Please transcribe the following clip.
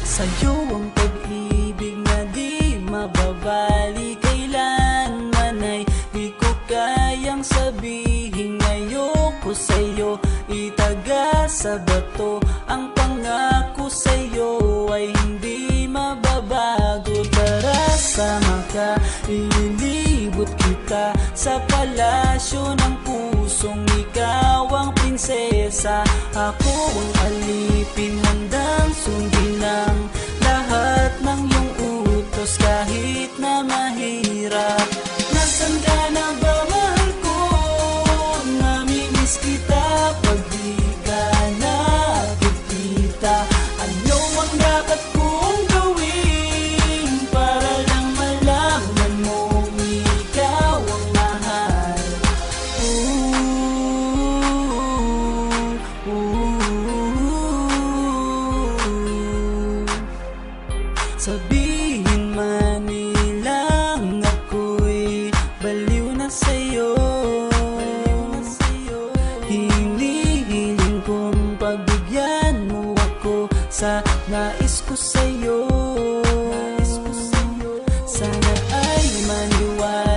Sa'yo ang pag-ibig na di mababali, kailanman ay di ko kayang sabihin. Ayoko sa'yo itaga sa bato, ang pangako sa'yo ay hindi mababago. Tara, sama ka, ililibot kita sa palasyo ng pusong ikaw ang prinsesa. Ako ang alipin, handang sundin ang lahat ng iyong utos kahit na mahirap. Nasaan ka na ba, mahal ko? Namimiss kita pag di ka nakikita. Ano ang dapat kong gawin para lang malaman mo ikaw ang mahal? Sabihin man nilang ako'y baliw na sa'yo, hinihiling kong pagbigyan mo ako sa nais ko sa'yo. Sana ay maniwala